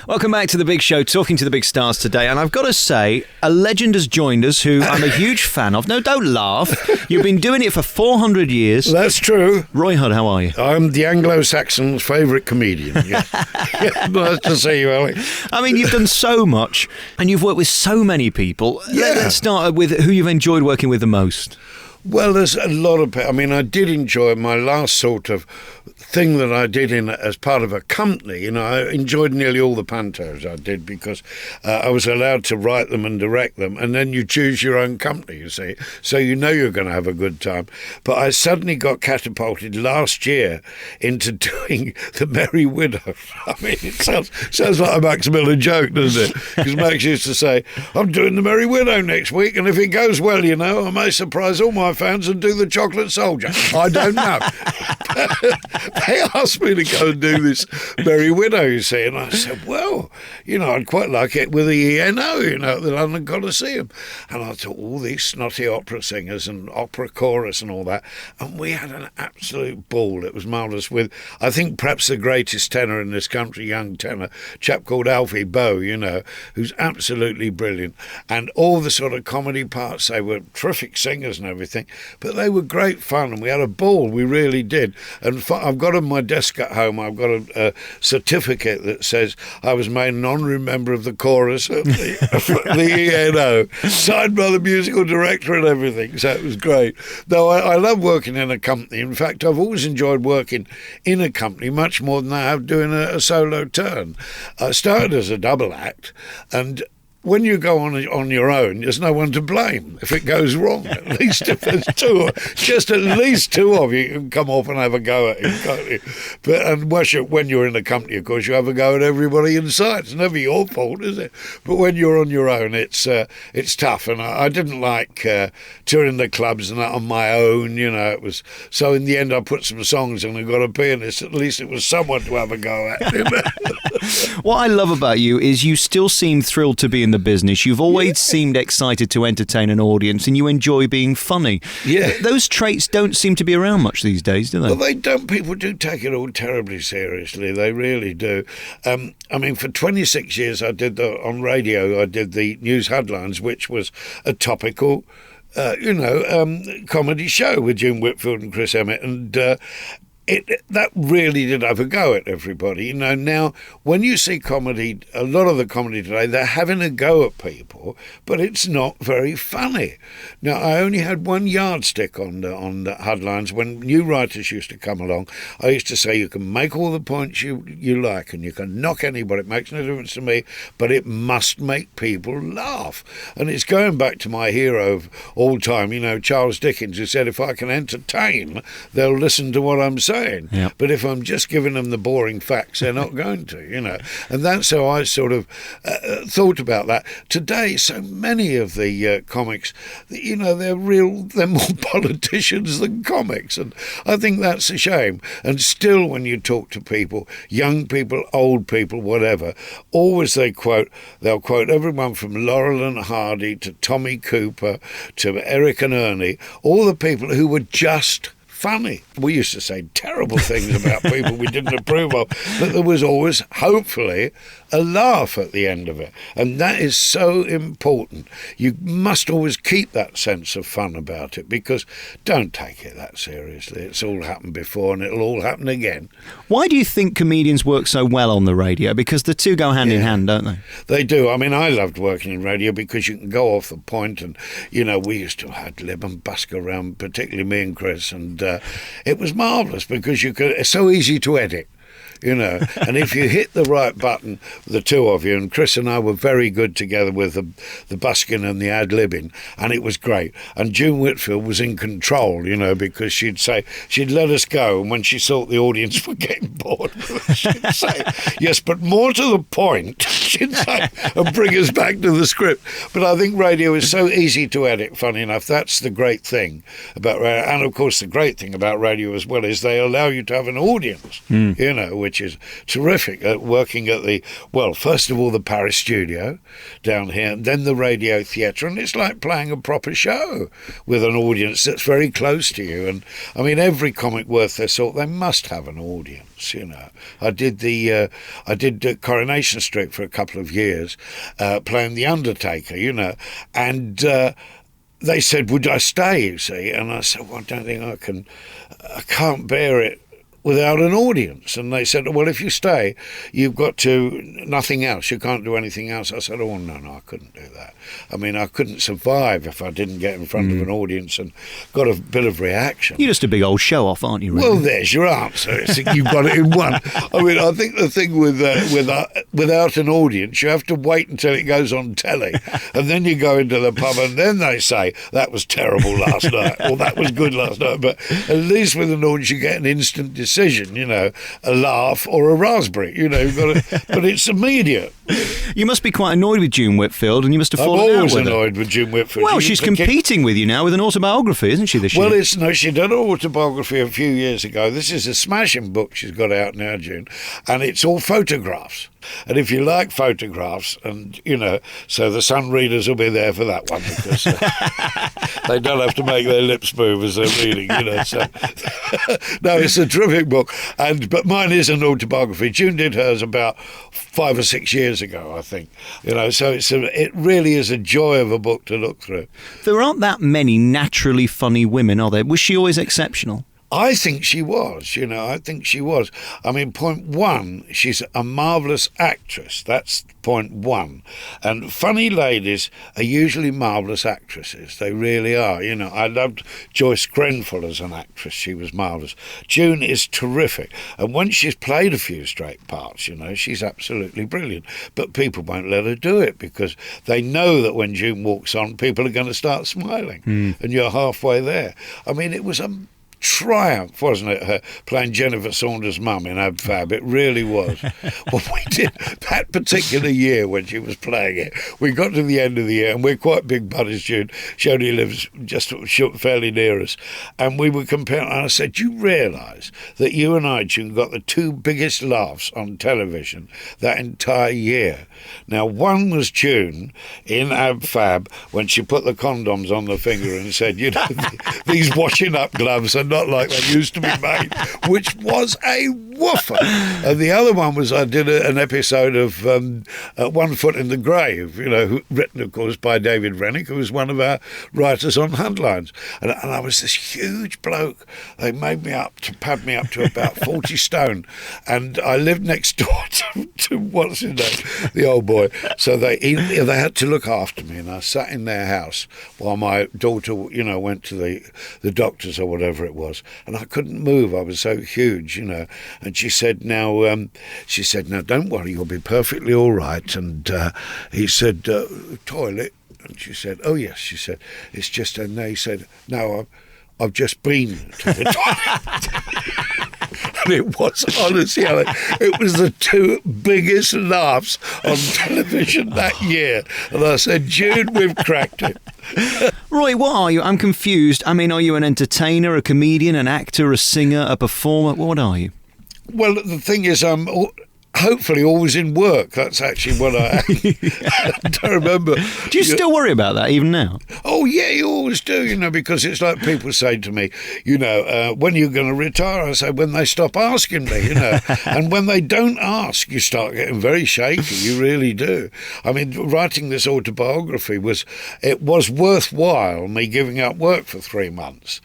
Welcome back to The Big Show, talking to the big stars today. And I've got to say, a legend has joined us who I'm a huge fan of. No, don't laugh. You've been doing it for 400 years. That's true. Roy Hudd, how are you? I'm the Anglo-Saxon's favourite comedian. Yeah. Nice to see you, Ellie. I mean, you've done so much, and you've worked with so many people. Yeah. Let's start with who you've enjoyed working with the most. Well, there's a lot of... I mean, I did enjoy my last sort of thing that I did as part of a company. You know, I enjoyed nearly all the pantos I did because I was allowed to write them and direct them, and then you choose your own company, you see, so you know you're going to have a good time. But I suddenly got catapulted last year into doing The Merry Widow. I mean, it sounds like a Max Miller joke, doesn't it? Because Max used to say, I'm doing The Merry Widow next week, and if it goes well, you know, I may surprise all my fans and do The Chocolate Soldier. I don't know. They asked me to go and do this Merry Widow, you see, and I said, well, you know, I'd quite like it with the ENO, you know, the London Coliseum. And I thought, all these snotty opera singers and opera chorus and all that, and we had an absolute ball. It was marvellous with, I think, perhaps the greatest tenor in this country, young tenor, a chap called Alfie Boe, you know, who's absolutely brilliant. And all the sort of comedy parts, they were terrific singers and everything, but they were great fun, and we had a ball, we really did. And I've got on my desk at home, I've got a certificate that says I was made an honorary member of the chorus at the ENO, signed by the musical director and everything, so it was great. Though I love working in a company. In fact, I've always enjoyed working in a company much more than I have doing a solo turn. I started as a double act, and when you go on your own, there's no one to blame if it goes wrong. At least if there's just at least two of you can come off and have a go at it, can't you? But when you're in a company, of course, you have a go at everybody in sight. It's never your fault, is it? But when you're on your own, it's tough. And I didn't like touring the clubs and that on my own. You know, it was so. In the end, I put some songs and I got a pianist. At least it was someone to have a go at. You know? What I love about you is you still seem thrilled to be in the business. You've always seemed excited to entertain an audience, and you enjoy being funny. Yeah. Those traits don't seem to be around much these days, do they? Well, they don't. People do take it all terribly seriously. They really do. I mean, for 26 years I did on radio, I did the news headlines, which was a topical comedy show with June Whitfield and Chris Emmett, and that really did have a go at everybody. You know, now, when you see comedy, a lot of the comedy today, they're having a go at people, but it's not very funny. Now, I only had one yardstick on the headlines. When new writers used to come along, I used to say, you can make all the points you like, and you can knock anybody. It makes no difference to me, but it must make people laugh. And it's going back to my hero of all time, you know, Charles Dickens, who said, if I can entertain, they'll listen to what I'm saying. Yep. But if I'm just giving them the boring facts, they're not going to, you know. And that's how I sort of thought about that. Today, so many of the comics, you know, they're more politicians than comics. And I think that's a shame. And still, when you talk to people, young people, old people, whatever, always they'll quote everyone from Laurel and Hardy to Tommy Cooper to Eric and Ernie, all the people who were just funny. We used to say terrible things about people we didn't approve of, but there was always, hopefully, a laugh at the end of it. And that is so important. You must always keep that sense of fun about it, because don't take it that seriously. It's all happened before and it'll all happen again. Why do you think comedians work so well on the radio? Because the two go hand in hand, don't they? They do. I mean, I loved working in radio because you can go off the point, and, you know, we used to ad lib and busk around, particularly me and Chris, and it was marvellous because it's so easy to edit. you know. And if you hit the right button, the two of you, and Chris and I were very good together with the busking and the ad-libbing, and it was great. And June Whitfield was in control, you know, because she'd let us go, and when she thought the audience were getting bored, she'd say, yes, but more to the point, she'd say, and bring us back to the script. But I think radio is so easy to edit, funny enough. That's the great thing about radio. And, of course, the great thing about radio as well is they allow you to have an audience, you know, which is terrific. Working at first of all, the Paris studio down here, and then the Radio Theatre, and it's like playing a proper show with an audience that's very close to you. And, I mean, every comic worth their salt, they must have an audience. audience. I did Coronation Street for a couple of years, playing the Undertaker. And they said, "Would I stay?" You see, and I said, "Well, I don't think I can. I can't bear it without an audience." And they said, "Well, if you stay, you've got to nothing else. You can't do anything else." I said, "Oh, no, I couldn't do that. I mean, I couldn't survive if I didn't get in front of an audience and got a bit of reaction." You're just a big old show-off, aren't you, really? Well, there's your answer. You've got it in one. I mean, I think the thing with without an audience, you have to wait until it goes on telly, and then you go into the pub, and then they say, "That was terrible last night," or "That was good last night." But at least with an audience, you get an instant decision, a laugh or a raspberry, but it's immediate. You must be quite annoyed with June Whitfield, and you must have I'm fallen out always with her. annoyed with June Whitfield. Well, she's competing with you now with an autobiography, isn't she, this year? Well, she did an autobiography a few years ago. This is a smashing book she's got out now, June, and it's all photographs. And if you like photographs, and so the Sun readers will be there for that one, because they don't have to make their lips move as they're reading. So no, it's a terrific book. But mine is an autobiography. June did hers about 5 or 6 years ago, I think. So it really is a joy of a book to look through. There aren't that many naturally funny women, are there? Was she always exceptional? I think she was, I think she was. I mean, point one, she's a marvellous actress. That's point one. And funny ladies are usually marvellous actresses. They really are. I loved Joyce Grenfell as an actress. She was marvellous. June is terrific. And once she's played a few straight parts, she's absolutely brilliant. But people won't let her do it because they know that when June walks on, people are going to start smiling. And you're halfway there. I mean, it was a triumph, wasn't it, her playing Jennifer Saunders' mum in Ab Fab? It really was. Well, we did that particular year when she was playing it. We got to the end of the year, and we're quite big buddies, June. She only lives just fairly near us. And we were comparing, and I said, "Do you realise that you and I, June, got the two biggest laughs on television that entire year?" Now, one was June in Ab Fab when she put the condoms on the finger and said, "These washing up gloves are not like they used to be made," which was a woofer. And the other one was I did an episode of One Foot in the Grave, written, of course, by David Rennick, who was one of our writers on Headlines. And I was this huge bloke. They made me pad me up to about 40 stone. And I lived next door to what's his name, the old boy. So they had to look after me. And I sat in their house while my daughter, went to the doctors or whatever it was, and I couldn't move. I was so huge, And she said, "Now, don't worry, you'll be perfectly all right." And he said, "Toilet?" And she said, "Oh yes." She said, "It's just," and they said, "No, I've just been to the toilet." And it was, honestly, it was the two biggest laughs on television that year. And I said, "June, we've cracked it." Roy, what are you? I'm confused. I mean, are you an entertainer, a comedian, an actor, a singer, a performer? What are you? Well, the thing is, I'm hopefully always in work. That's actually what I don't remember. Do you still worry about that even now? Oh, yeah, you always do, because it's like people say to me, when are you going to retire? I say, when they stop asking me, And when they don't ask, you start getting very shaky. You really do. I mean, writing this autobiography was worthwhile, me giving up work for 3 months.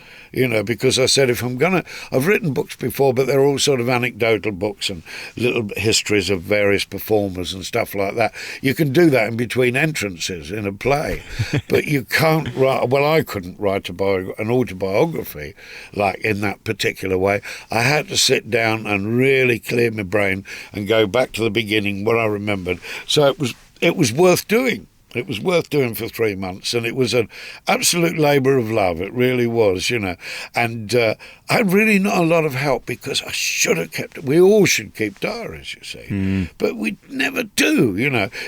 Because I said, I've written books before, but they're all sort of anecdotal books and little histories of various performers and stuff like that. You can do that in between entrances in a play, but you can't write, I couldn't write an autobiography like in that particular way. I had to sit down and really clear my brain and go back to the beginning, what I remembered. So it was worth doing. It was worth doing for 3 months, and it was an absolute labour of love. It really was, And I had really not a lot of help because I should have kept it. We all should keep diaries, you see. But we never do,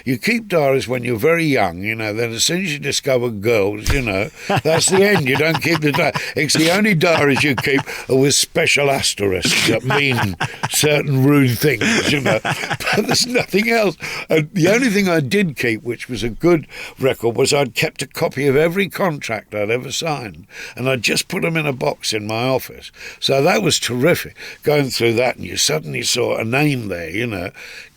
You keep diaries when you're very young, Then as soon as you discover girls, that's the end. You don't keep the diary. It's the only diaries you keep are with special asterisks that mean certain rude things, But there's nothing else. And the only thing I did keep, which was a good record, was I'd kept a copy of every contract I'd ever signed, and I'd just put them in a box in my office, So that was terrific, going through that, and you suddenly saw a name there, you know.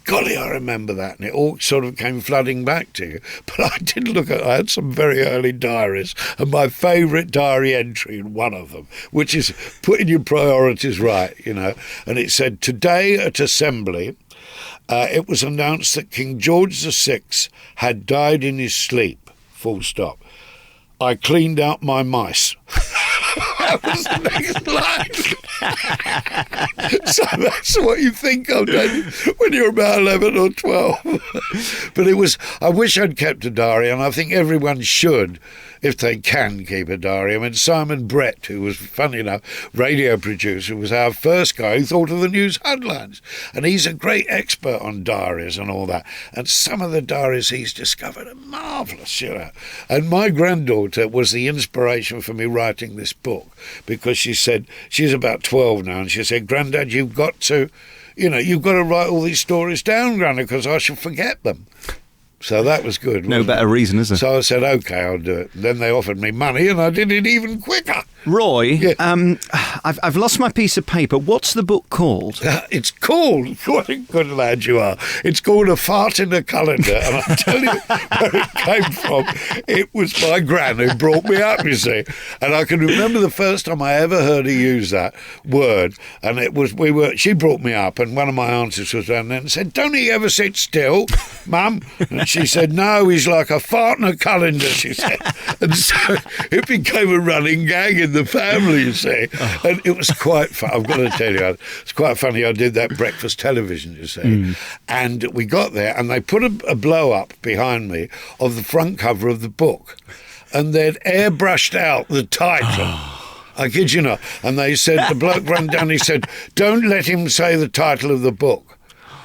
Golly, I remember that, and it all sort of came flooding back to you. But I had some very early diaries, and my favourite diary entry in one of them, which is putting your priorities right, you know, and it said, today at Assembly, it was announced that King George VI had died in his sleep, full stop. I cleaned out my mice. That was the next line. So that's what you think of, don't you, when you're about 11 or 12. But I wish I'd kept a diary, and I think everyone should, if they can keep a diary. I mean, Simon Brett, who was, funny enough, radio producer, was our first guy who thought of the news headlines. And he's a great expert on diaries and all that. And some of the diaries he's discovered are marvellous, you know. And my granddaughter was the inspiration for me writing this book, because she said, she's about 12 now, and she said, Grandad, you've got to write all these stories down, Granny, because I shall forget them. So that was good. No better reason, is there? So I said, OK, I'll do it. Then they offered me money, and I did it even quicker. Roy, Yeah. I've lost my piece of paper. What's the book called? It's called, what a good lad you are, it's called A Fart in a Calendar, and I'll tell you where it came from. It was my gran who brought me up, you see, and I can remember the first time I ever heard her use that word, and she brought me up, and one of my aunties was down there and said, don't he ever sit still, Mum? And she said, no, he's like a fart in a calendar, she said. And so it became a running gag in the family, you see. And it was quite fun. I've got to tell you, it's quite funny. I did that breakfast television, you see. And we got there, and they put a blow-up behind me of the front cover of the book. And they'd airbrushed out the title. I kid you not. And they said, the bloke ran down, he said, don't let him say the title of the book.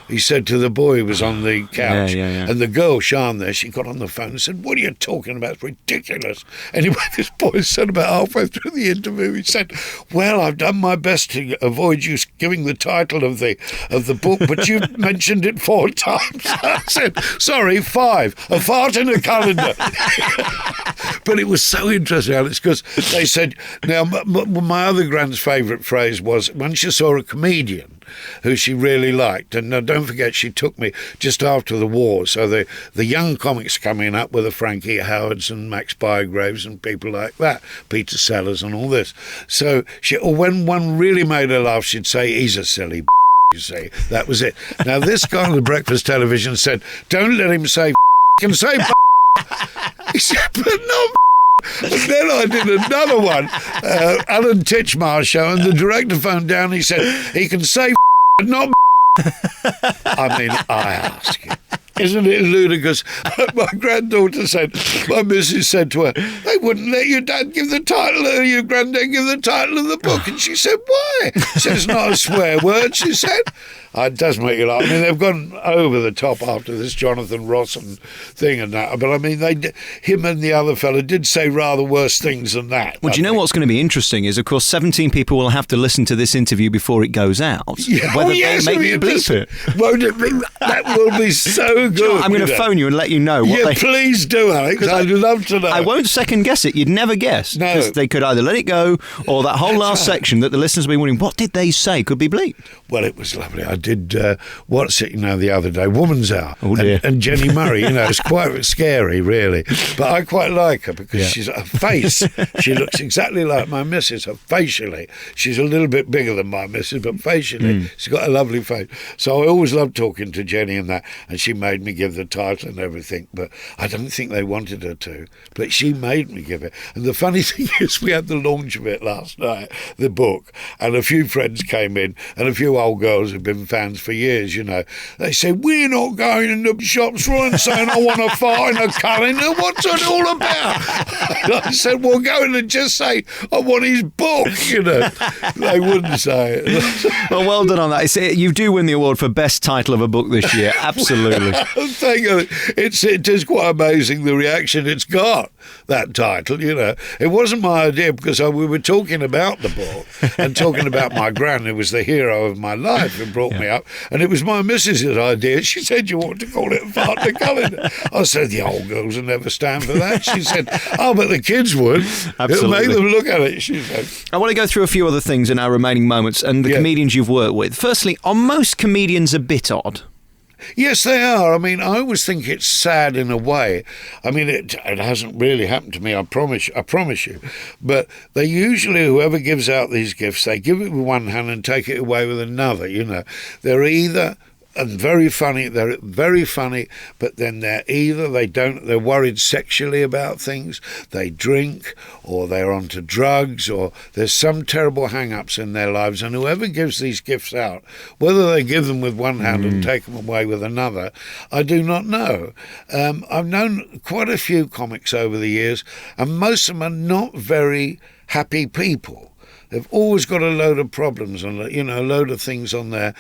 He said to the boy who was on the couch. Yeah. And the girl, Sian, there, she got on the phone and said, what are you talking about? It's ridiculous. Anyway, this boy said about halfway through the interview, he said, well, I've done my best to avoid you giving the title of the book, but you mentioned it 4 times. I said, sorry, 5. A fart in a calendar. But it was so interesting, Alex, because they said, now, my other grand's favourite phrase was, when she saw a comedian who she really liked, and don't forget, she took me just after the war, so the young comics coming up were the Frankie Howards and Max Bygraves and people like that, Peter Sellers and all this. So when one really made her laugh, she'd say, he's a silly you see. That was it. Now this guy on the breakfast television said, don't let him say can say he said, but not. And then I did another one, Alan Titchmarsh show, and the director phoned down, he said, he can say but not I mean, I ask you, isn't it ludicrous? My granddaughter said, my missus said to her, they wouldn't let your dad give the title, or your granddad give the title of the book. And she said, why? She said, it's not a swear word, she said. It does make you laugh. I mean, they've gone over the top after this Jonathan Rossen thing and that. But I mean, him and the other fella did say rather worse things than that. Well, do you know what's going to be interesting is, of course, 17 people will have to listen to this interview before it goes out. Yeah. Whether they make me bleep it. Won't it be? That will be so good. I'm going to phone you and let you know. Please do, Alex. I'd love to know. I won't second guess it. You'd never guess. No. Because they could either let it go, or that whole last section that the listeners will be wondering, what did they say, could be bleeped. Well, it was lovely. I did, what's it, the other day, Woman's Hour. Oh, dear. And Jenny Murray, it's quite scary, really. But I quite like her because she's her face, she looks exactly like my missus, facially. She's a little bit bigger than my missus, but facially, she's got a lovely face. So I always loved talking to Jenny and that, and she made me give the title and everything, but I don't think they wanted her to. But she made me give it. And the funny thing is, we had the launch of it last night, the book, and a few friends came in, and a few old girls who've been fans for years, They said, we're not going in the shops, Roy, and saying I want a fart in a calendar. What's it all about? And I said, well, go in and just say I want his book, They wouldn't say it. Well done on that. You do win the award for best title of a book this year. Absolutely. Thank you. It is quite amazing the reaction it's got. that title, you know. It wasn't my idea because we were talking about the book and talking about my gran, who was the hero of my life and brought me up. And it was my missus's idea. She said, you ought to call it a partner calendar. I said, the old girls will never stand for that. She said, oh, but the kids would. Absolutely. It'll make them look at it, she said. I want to go through a few other things in our remaining moments and the comedians you've worked with. Firstly, are most comedians a bit odd? Yes, they are. I mean, I always think it's sad in a way. I mean, it hasn't really happened to me, I promise you. But they usually, whoever gives out these gifts, they give it with one hand and take it away with another, you know. They're either... and they're very funny, but then they're worried sexually about things, they drink, or they're onto drugs, or there's some terrible hang-ups in their lives, and whoever gives these gifts out, whether they give them with one hand and take them away with another, I do not know. I've known quite a few comics over the years, and most of them are not very happy people. They've always got a load of problems and, you know, a load of things in their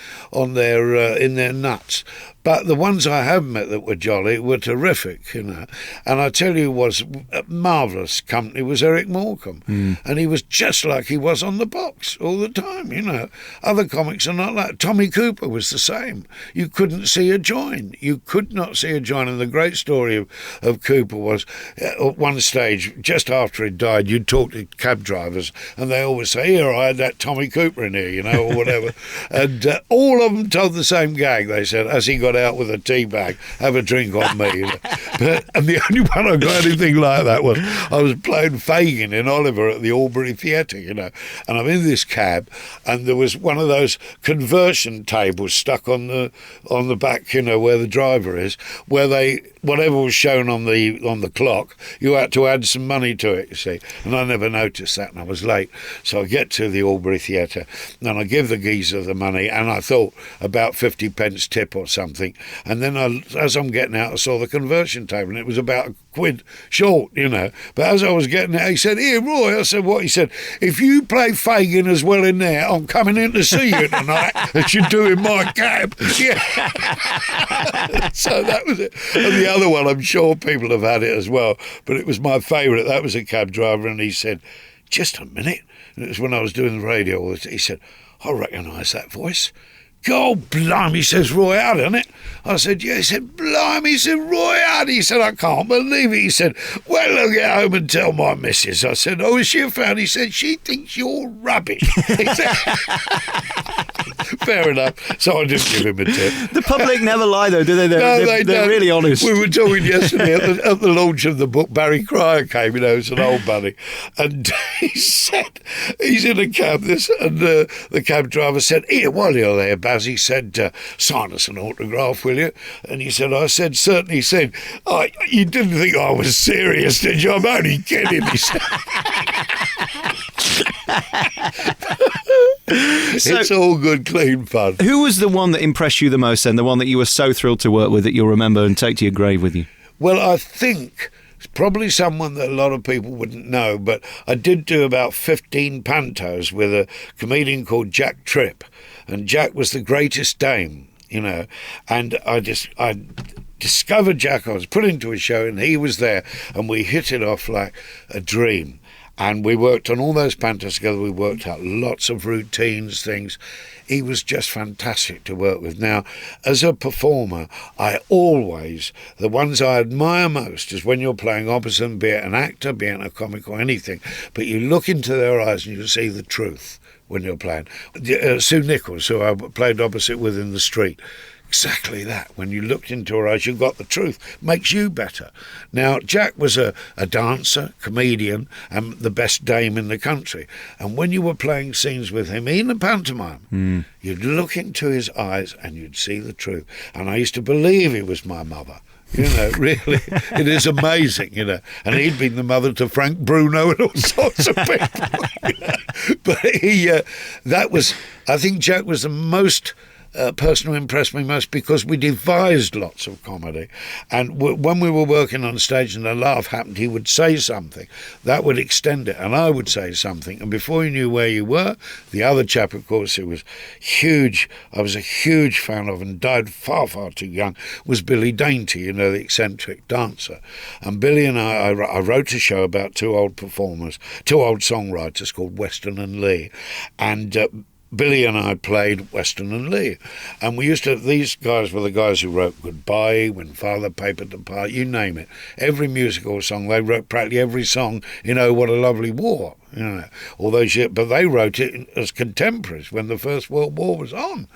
nuts. But the ones I have met that were jolly were terrific, you know. And I tell you, was a marvellous company was Eric Morecambe. And he was just like he was on the box all the time, you know. Other comics are not like... Tommy Cooper was the same. You couldn't see a join. You could not see a join. And the great story of Cooper was, at one stage, just after he died, you'd talk to cab drivers, and they always say, here, I had that Tommy Cooper in here, you know, or whatever. And all of them told the same gag, they said, as he got out with a tea bag, have a drink on me. You know. And the only one I got anything like that was I was playing Fagin in Oliver at the Albury Theatre, you know, and I'm in this cab, and there was one of those conversion tables stuck on the back, you know, where the driver is, where whatever was shown on the clock, you had to add some money to it, you see. And I never noticed that, and I was late. So I get to the Albury Theatre, and I give the geezer the money, and I thought about 50 pence tip or something. And then as I'm getting out, I saw the conversion table, and it was about a quid short, you know. But as I was getting out, he said, here, Roy. I said, what? He said, if you play Fagin as well in there, I'm coming in to see you tonight, as you do in my cab. Yeah. So that was it. And the other one, I'm sure people have had it as well, but it was my favourite. That was a cab driver, and he said, just a minute. And it was when I was doing the radio. He said, I recognise that voice. God, blimey, says Roy Hudd, isn't it? I said, yeah. He said, blimey, he said, Roy Hudd. He said, I can't believe it. He said, well, I'll get home and tell my missus. I said, oh, is she a fan? He said, she thinks you're rubbish. He said, fair enough. So I didn't give him a tip. The public never lie, though, do they? They're really honest. We were talking yesterday at the launch of the book. Barry Cryer came, you know, it's an old buddy. And he said, he's in a cab, and the cab driver said, here, while you're there, Baz, he said, sign us an autograph, will you? And he said, I said, certainly. He said, oh, you didn't think I was serious, did you? I'm only kidding, he said. It's all good, clean fun. Who was the one that impressed you the most, then? The one that you were so thrilled to work with that you'll remember and take to your grave with you? Well, I think it's probably someone that a lot of people wouldn't know, but I did do about 15 pantos with a comedian called Jack Tripp, and Jack was the greatest dame, you know, and I discovered Jack. I was put into a show, and he was there, and we hit it off like a dream. And we worked on all those pantos together. We worked out lots of routines, things. He was just fantastic to work with. Now, as a performer, the ones I admire most is when you're playing opposite them, be it an actor, be it a comic or anything, but you look into their eyes and you see the truth when you're playing. Sue Nichols, who I played opposite with in The Street, exactly that. When you looked into her eyes, you got the truth. Makes you better. Now, Jack was a dancer, comedian, and the best dame in the country. And when you were playing scenes with him, in a pantomime, you'd look into his eyes and you'd see the truth. And I used to believe he was my mother. You know, really, it is amazing, you know. And he'd been the mother to Frank Bruno and all sorts of people. You know? But I think Jack was the most person who impressed me most because we devised lots of comedy. And when we were working on stage and a laugh happened, he would say something. That would extend it. And I would say something. And before you knew where you were, the other chap, of course, who was huge, I was a huge fan of and died far, far too young, was Billy Dainty, the eccentric dancer. And Billy and I wrote a show about two old songwriters called Weston and Lee. And Billy and I played Weston and Lee. And we used to, these guys were the guys who wrote Goodbye, When Father Papered the Part, you name it. Every musical song, they wrote practically every song, What a Lovely War. But they wrote it as contemporaries when the First World War was on,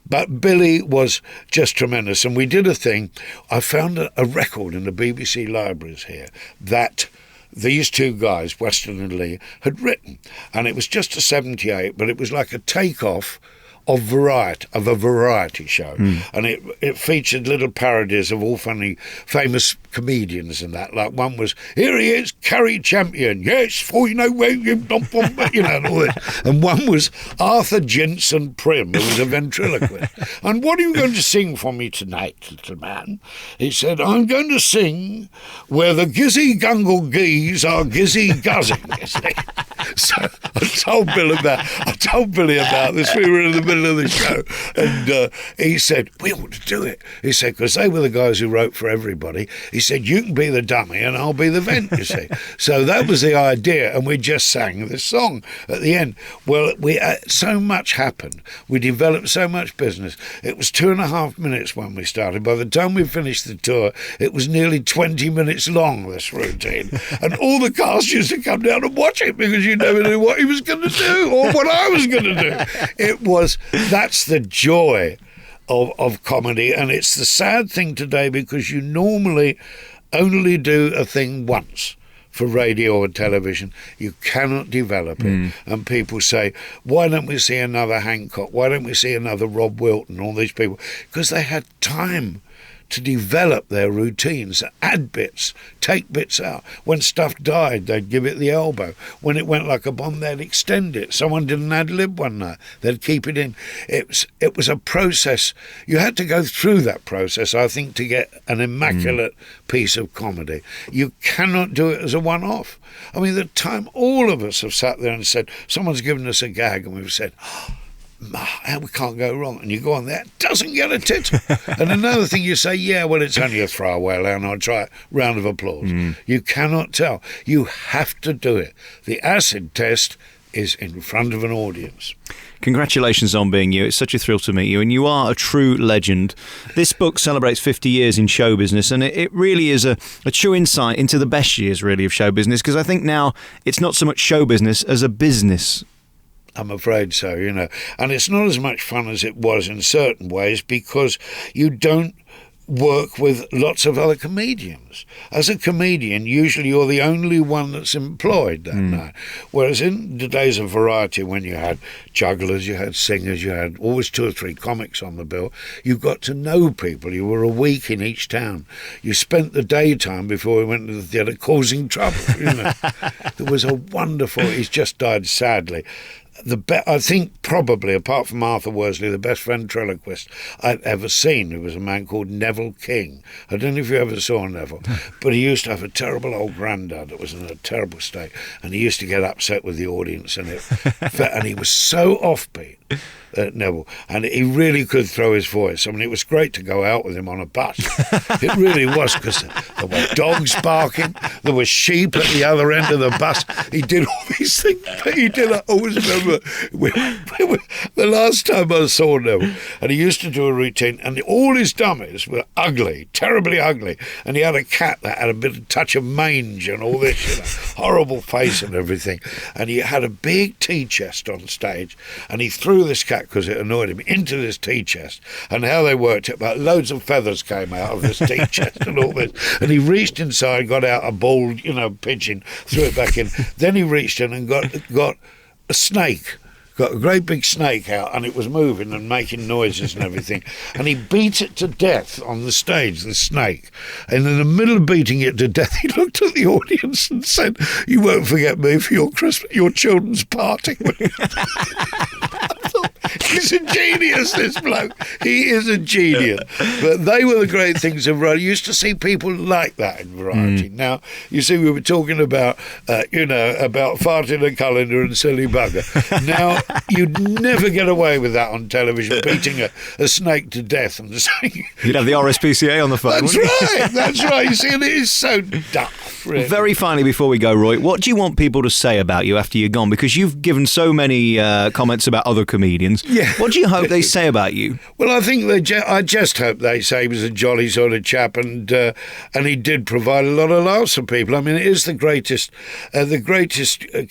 But Billy was just tremendous. And we did a thing, I found a record in the BBC libraries here that these two guys, Weston and Lee, had written. And it was just a 78, but it was like a takeoff of a variety show. And it featured little parodies of all famous comedians and that. Like one was, here he is, Kerry Champion, yes, for where you and all this. And one was Arthur Jensen Prim, who was a ventriloquist. And what are you going to sing for me tonight, little man? He said, I'm going to sing Where the Gizzy Gungle Gees Are Gizzy Guzzing. So I told Billy about this. We were in the middle of the show, and he said, we ought to do it. He said, because they were the guys who wrote for everybody. He said, you can be the dummy and I'll be the vent, you see. So that was the idea, and we just sang this song at the end. Well, so much happened. We developed so much business. It was 2.5 minutes when we started. By the time we finished the tour, it was nearly 20 minutes long, this routine. And all the cast used to come down and watch it because you never knew what he was going to do or what I was going to do. That's the joy of comedy, and it's the sad thing today because you normally only do a thing once for radio or television. You cannot develop it. And people say, why don't we see another Hancock? Why don't we see another Rob Wilton? All these people. Because they had time to develop their routines, add bits, take bits out. When stuff died, they'd give it the elbow. When it went like a bomb, they'd extend it. Someone did an ad-lib one night, they'd keep it in. It was a process. You had to go through that process, I think, to get an immaculate piece of comedy. You cannot do it as a one-off. I mean, the time all of us have sat there and said, someone's given us a gag, and we've said, we can't go wrong. And you go on there, it doesn't get a tit. And another thing, you say, yeah, well, it's only a throwaway line, I'll try it. Round of applause. You cannot tell. You have to do it. The acid test is in front of an audience. Congratulations on being you. It's such a thrill to meet you, and you are a true legend. This book celebrates 50 years in show business, and it really is a true insight into the best years, really, of show business, because I think now it's not so much show business as a business. I'm afraid so, And it's not as much fun as it was in certain ways because you don't work with lots of other comedians. As a comedian, usually you're the only one that's employed that night. Whereas in the days of variety, when you had jugglers, you had singers, you had always 2 or 3 comics on the bill, you got to know people. You were a week in each town. You spent the daytime before we went to the theatre causing trouble. There was a wonderful, he's just died sadly, I think probably, apart from Arthur Worsley, the best ventriloquist I've ever seen. It was a man called Neville King. I don't know if you ever saw Neville, but he used to have a terrible old granddad that was in a terrible state, and he used to get upset with the audience, and he was so offbeat, Neville, and he really could throw his voice. I mean, it was great to go out with him on a bus. It really was, because there were dogs barking, there were sheep at the other end of the bus. He did all these things. I always remember the last time I saw Neville, and he used to do a routine, and all his dummies were ugly, terribly ugly, and he had a cat that had a bit of touch of mange and all this, horrible face and everything, and he had a big tea chest on stage, and he threw this cat, because it annoyed him, into this tea chest, and how they worked it, about loads of feathers came out of this tea chest and all this, and he reached inside, got out a bald, pigeon, threw it back in, then he reached in and got a snake, got a great big snake out, and it was moving and making noises and everything, and he beat it to death on the stage, the snake, and in the middle of beating it to death, he looked at the audience and said, you won't forget me for your children's party. He's a genius, this bloke. He is a genius. But they were the great things of variety. You used to see people like that in variety. Now, you see, we were talking about, about farting a colander and silly bugger. Now, you'd never get away with that on television, beating a snake to death and saying... You'd have the RSPCA on the phone. That's right. You see, and it is so daft, really. Very finally, before we go, Roy, what do you want people to say about you after you're gone? Because you've given so many comments about other comedians. Yeah. What do you hope they say about you? Well, I think I just hope they say he was a jolly sort of chap, and he did provide a lot of laughs for people. I mean, it is the greatest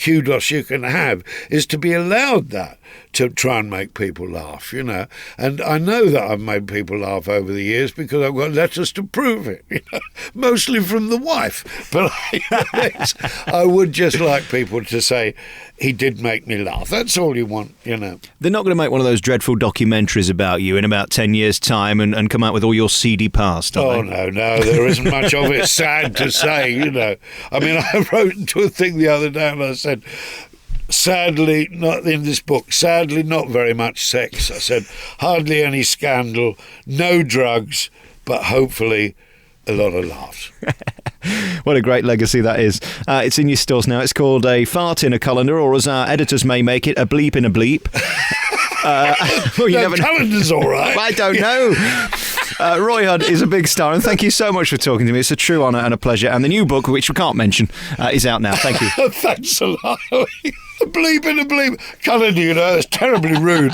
kudos you can have is to be allowed that, to try and make people laugh, And I know that I've made people laugh over the years because I've got letters to prove it, mostly from the wife. But I would just like people to say, he did make me laugh. That's all you want, They're not going to make one of those dreadful documentaries about you in about 10 years' time and come out with all your seedy past, are they? No, there isn't much of it, sad to say, I mean, I wrote into a thing the other day and I said, sadly, not in this book, sadly, not very much sex. I said, hardly any scandal, no drugs, but hopefully a lot of laughs. What a great legacy that is. It's in your stores now. It's called A Fart in a Colander, or as our editors may make it, A Bleep in a Bleep. Calendar's all right. I don't know. Roy Hudd is a big star, and thank you so much for talking to me. It's a true honour and a pleasure. And the new book, which we can't mention, is out now. Thank you. Thanks a lot. A bleep in a bleep. Calendar, it's terribly rude.